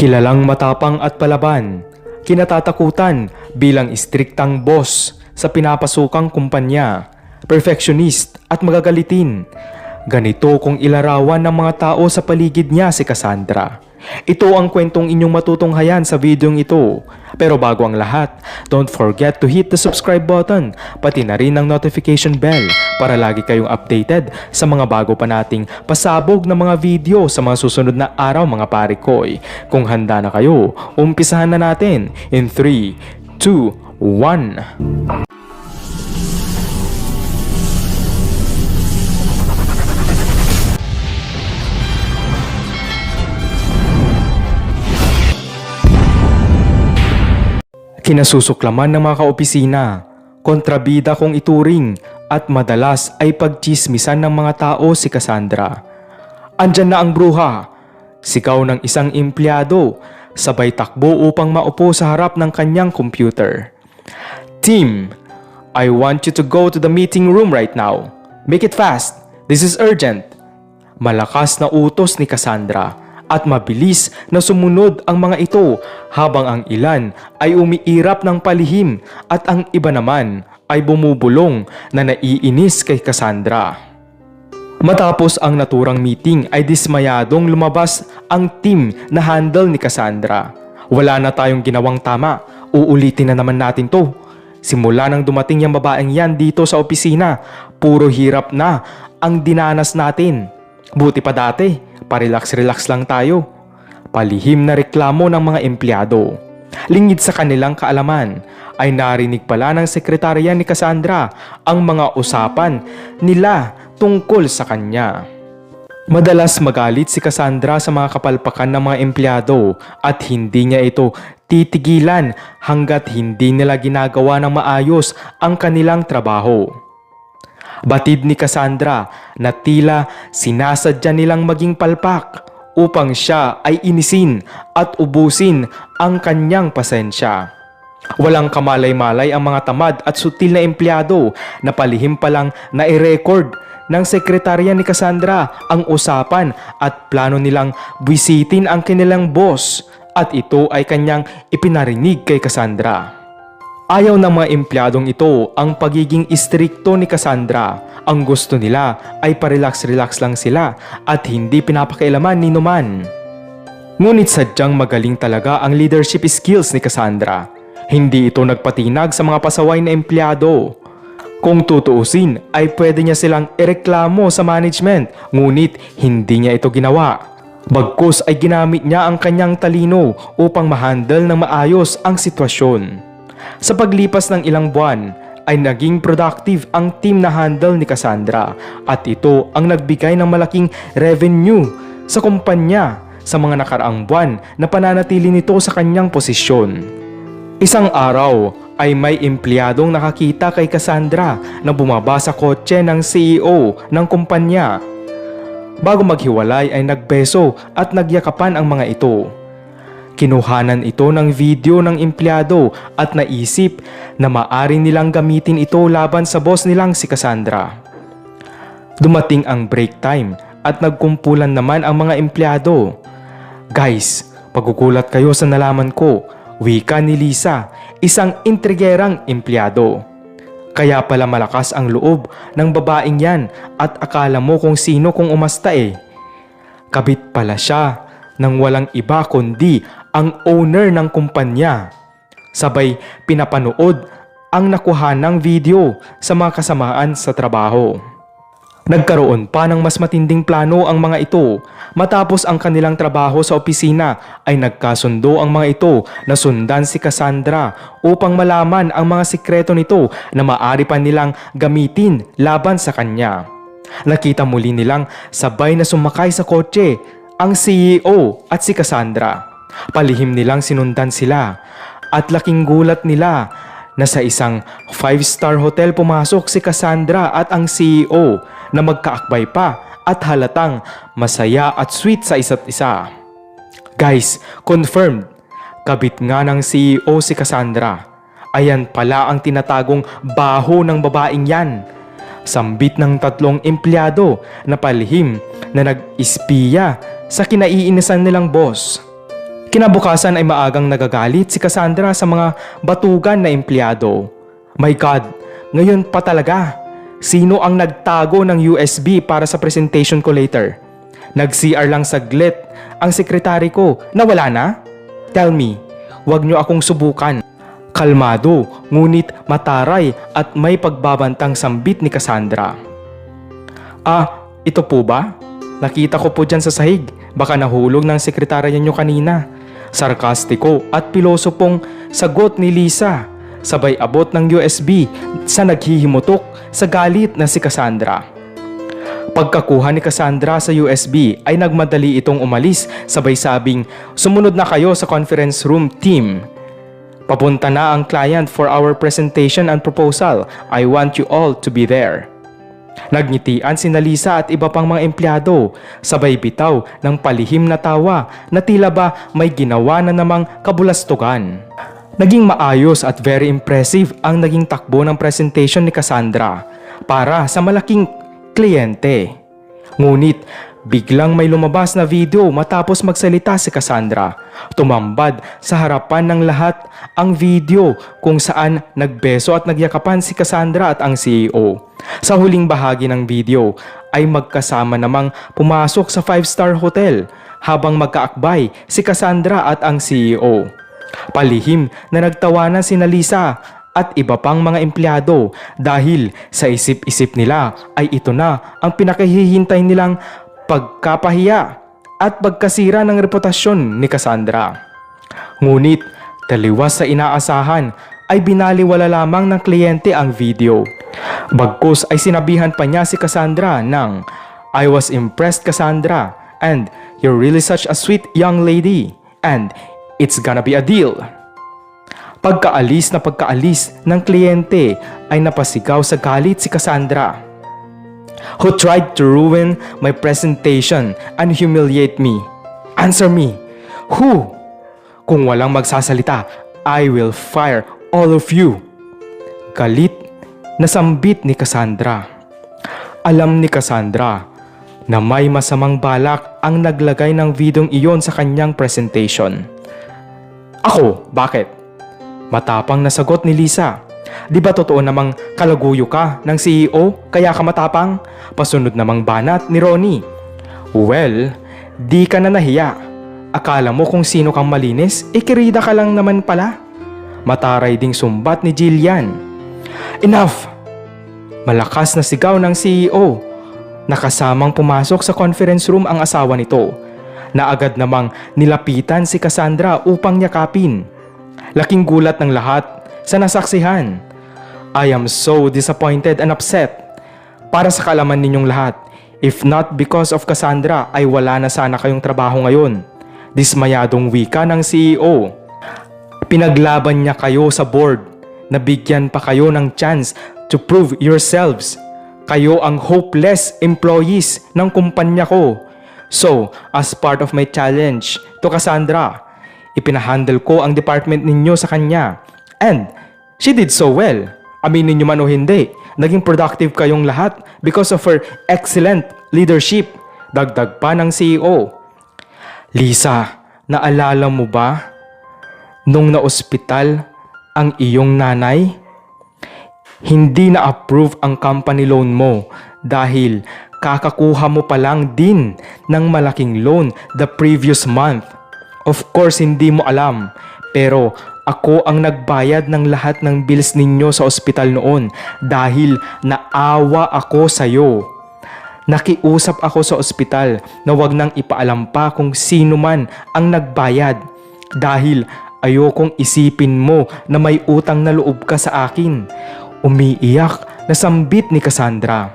Kilalang matapang at palaban, kinatatakutan bilang istriktang boss sa pinapasukang kumpanya, perfectionist at magagalitin. Ganito kung ilarawan ng mga tao sa paligid niya si Cassandra. Ito ang kwentong inyong matutunghayan sa videong ito. Pero bago ang lahat, don't forget to hit the subscribe button, pati na rin ang notification bell para lagi kayong updated sa mga bago pa nating pasabog na mga video sa mga susunod na araw mga pare koy. Kung handa na kayo, umpisahan na natin in 3, 2, 1. Kinasusuklaman ng mga kaopisina, kontrabida kung ituring at madalas ay pagtsismisan ng mga tao si Cassandra. Andyan na ang bruha, sigaw ng isang empleyado, sabay takbo upang maupo sa harap ng kanyang computer. Team, I want you to go to the meeting room right now. Make it fast, this is urgent. Malakas na utos ni Cassandra. At mabilis na sumunod ang mga ito habang ang ilan ay umiirap ng palihim at ang iba naman ay bumubulong na naiinis kay Cassandra. Matapos ang naturang meeting ay dismayadong lumabas ang team na handle ni Cassandra. Wala na tayong ginawang tama, uulitin na naman natin to. Simula nang dumating yung babaeng yan dito sa opisina, puro hirap na ang dinanas natin. Buti pa dati, parelax-relax lang tayo. Palihim na reklamo ng mga empleyado. Lingid sa kanilang kaalaman, ay narinig pala ng sekretarya ni Cassandra ang mga usapan nila tungkol sa kanya. Madalas magalit si Cassandra sa mga kapalpakan ng mga empleyado at hindi niya ito titigilan hanggat hindi nila ginagawa ng maayos ang kanilang trabaho. Batid ni Cassandra na tila sinasadya nilang maging palpak upang siya ay inisin at ubusin ang kanyang pasensya. Walang kamalay-malay ang mga tamad at sutil na empleyado na palihim pa lang na i-record ng sekretarya ni Cassandra ang usapan at plano nilang bisitin ang kanilang boss at ito ay kanyang ipinarinig kay Cassandra. Ayaw ng mga empleyadong ito ang pagiging istrikto ni Cassandra. Ang gusto nila ay parelax-relax lang sila at hindi pinapakialaman ni numan. Ngunit sadyang magaling talaga ang leadership skills ni Cassandra. Hindi ito nagpatinag sa mga pasaway na empleyado. Kung tutuusin ay pwede niya silang ireklamo sa management, ngunit hindi niya ito ginawa. Bagkus ay ginamit niya ang kanyang talino upang mahandle ng maayos ang sitwasyon. Sa paglipas ng ilang buwan ay naging productive ang team na handle ni Cassandra at ito ang nagbigay ng malaking revenue sa kumpanya sa mga nakaraang buwan na pananatili nito sa kanyang posisyon. Isang araw ay may empleyadong nakakita kay Cassandra na bumaba sa kotse ng CEO ng kumpanya. Bago maghiwalay ay nagbeso at nagyakapan ang mga ito. Kinuhanan ito ng video ng empleyado at naisip na maaari nilang gamitin ito laban sa boss nilang si Cassandra. Dumating ang break time at nagkumpulan naman ang mga empleyado. Guys, pagkukulat kayo sa nalaman ko, wika ni Lisa, isang intrigerang empleyado. Kaya pala malakas ang loob ng babaeng yan at akala mo kung sino kung umasta eh. Kabit pala siya nang walang iba kundi ang owner ng kumpanya. Sabay pinapanood ang nakuhanang video sa mga kasamaan sa trabaho. Nagkaroon pa ng mas matinding plano ang mga ito. Matapos ang kanilang trabaho sa opisina ay nagkasundo ang mga ito na sundan si Cassandra upang malaman ang mga sikreto nito na maaari pa nilang gamitin laban sa kanya. Nakita muli nilang sabay na sumakay sa kotse ang CEO at si Cassandra. Palihim nilang sinundan sila at laking gulat nila na sa isang 5-star hotel pumasok si Cassandra at ang CEO na magkaakbay pa at halatang masaya at sweet sa isa't isa. Guys, confirmed, kabit nga ng CEO si Cassandra. Ayan pala ang tinatagong baho ng babaeng yan. Sambit ng 3 empleyado na palihim na nag-espiya sa kinaiinisan nilang boss. Kinabukasan ay maagang nagagalit si Cassandra sa mga batugan na empleyado. My God, ngayon pa talaga. Sino ang nagtago ng USB para sa presentation ko later? Nag-CR lang saglit ang sekretary ko na wala na? Tell me, wag nyo akong subukan. Kalmado, ngunit mataray at may pagbabantang sambit ni Cassandra. Ito po ba? Nakita ko po dyan sa sahig. Baka nahulog ng sekretarya nyo kanina. Sarkastiko at pilosopong sagot ni Lisa. Sabay abot ng USB sa naghihimutok sa galit na si Cassandra. Pagkakuha ni Cassandra sa USB ay nagmadali itong umalis, sabay sabing, "Sumunod na kayo sa conference room, team. Papunta na ang client for our presentation and proposal. I want you all to be there." Nagngitian si Lisa at iba pang mga empleyado, sabay bitaw ng palihim na tawa na tila ba may ginawa na namang kabulastugan. Naging maayos at very impressive ang naging takbo ng presentation ni Cassandra para sa malaking kliyente. Ngunit biglang may lumabas na video matapos magsalita si Cassandra. Tumambad sa harapan ng lahat ang video kung saan nagbeso at nagyakapan si Cassandra at ang CEO. Sa huling bahagi ng video ay magkasama namang pumasok sa 5-star hotel habang magkaakbay si Cassandra at ang CEO. Palihim na nagtawanan si Lisa at iba pang mga empleyado dahil sa isip-isip nila ay ito na ang pinakahihintay nilang pagkapahiya at pagkasira ng reputasyon ni Cassandra. Ngunit taliwas sa inaasahan ay binaliwala lamang ng kliyente ang video. Bagkus ay sinabihan pa niya si Cassandra ng, "I was impressed, Cassandra, and you're really such a sweet young lady, and it's gonna be a deal." Pagkaalis ng kliyente ay napasigaw sa galit si Cassandra. "Who tried to ruin my presentation and humiliate me? Answer me. Who? Kung walang magsasalita, I will fire all of you." Galit na sambit ni Cassandra. Alam ni Cassandra na may masamang balak ang naglagay ng videong iyon sa kanyang presentation. "Ako, bakit?" Matapang na sagot ni Lisa. "Di ba totoo namang kalaguyo ka ng CEO kaya ka matapang?" Pasunod namang banat ni Ronnie. "Well, di ka na nahiya. Akala mo kung sino kang malinis, ikirida ka lang naman pala." Mataray ding sumbat ni Jillian. "Enough!" Malakas na sigaw ng CEO. Nakasamang pumasok sa conference room ang asawa nito, na agad namang nilapitan si Cassandra upang yakapin. Laking gulat ng lahat sa nasaksihan. "I am so disappointed and upset. Para sa kaalaman ninyong lahat, if not because of Cassandra ay wala na sana kayong trabaho ngayon." Dismayadong wika ng CEO. "Pinaglaban niya kayo sa board. Nabigyan pa kayo ng chance to prove yourselves. Kayo ang hopeless employees ng kumpanya ko. So, as part of my challenge to Cassandra, ipinahandle ko ang department ninyo sa kanya. And she did so well. Aminin nyo man o hindi, naging productive kayong lahat because of her excellent leadership." Dagdag pa ng CEO. "Lisa, naalala mo ba nung na-ospital ang iyong nanay? Hindi na-approve ang company loan mo dahil kakakuha mo pa lang din ng malaking loan the previous month. Of course, hindi mo alam, pero ako ang nagbayad ng lahat ng bills ninyo sa ospital noon dahil naawa ako sa'yo. Nakiusap ako sa ospital na wag nang ipaalam pa kung sino man ang nagbayad dahil ayokong isipin mo na may utang na loob ka sa akin." Umiiyak na sambit ni Cassandra.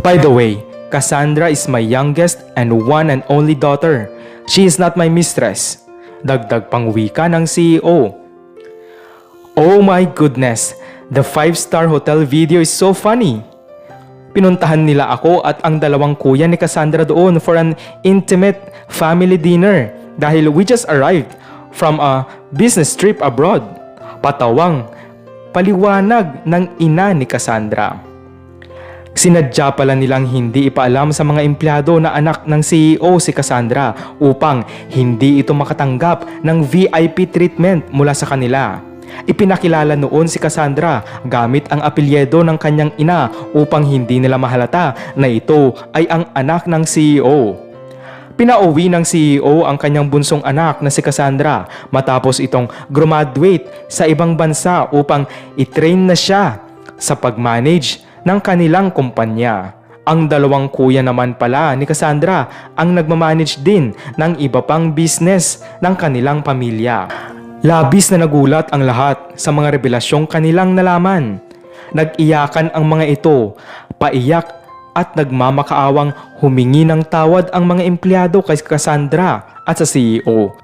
"By the way, Cassandra is my youngest and one and only daughter. She is not my mistress." Dagdag pang wika ng CEO. "Oh my goodness, the 5-star hotel video is so funny. Pinuntahan nila ako at ang dalawang kuya ni Cassandra doon for an intimate family dinner dahil we just arrived from a business trip abroad." Patawang paliwanag ng ina ni Cassandra. Sinadya pala nilang hindi ipaalam sa mga empleyado na anak ng CEO si Cassandra upang hindi ito makatanggap ng VIP treatment mula sa kanila. Ipinakilala noon si Cassandra gamit ang apelyido ng kanyang ina upang hindi nila mahalata na ito ay ang anak ng CEO. Pinauwi ng CEO ang kanyang bunsong anak na si Cassandra matapos itong graduate sa ibang bansa upang itrain na siya sa pag-manage ng kanilang kumpanya. Ang dalawang kuya naman pala ni Cassandra ang nagmamanage din ng iba pang business ng kanilang pamilya. Labis na nagulat ang lahat sa mga revelasyong kanilang nalaman. Nag-iyakan ang mga ito, paiyak at nagmamakaawang humingi ng tawad ang mga empleyado kay Cassandra at sa CEO.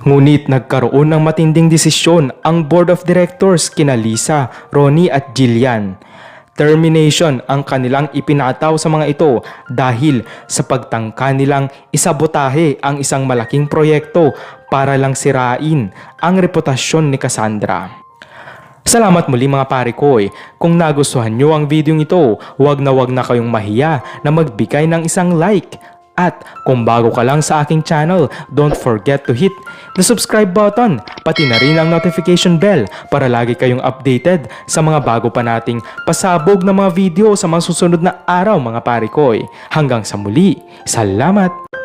Ngunit nagkaroon ng matinding desisyon ang Board of Directors kina Lisa, Ronnie at Jillian. Termination ang kanilang ipinataw sa mga ito dahil sa pagtangka nilang isabotahe ang isang malaking proyekto para lang sirain ang reputasyon ni Cassandra. Salamat muli mga pare ko. Kung nagustuhan nyo ang video ito, wag na kayong mahiya na magbigay ng isang like. At kung bago ka lang sa aking channel, don't forget to hit the subscribe button, pati na rin ang notification bell para lagi kayong updated sa mga bago pa nating pasabog na mga video sa mga susunod na araw mga pare ko. Hanggang sa muli, salamat!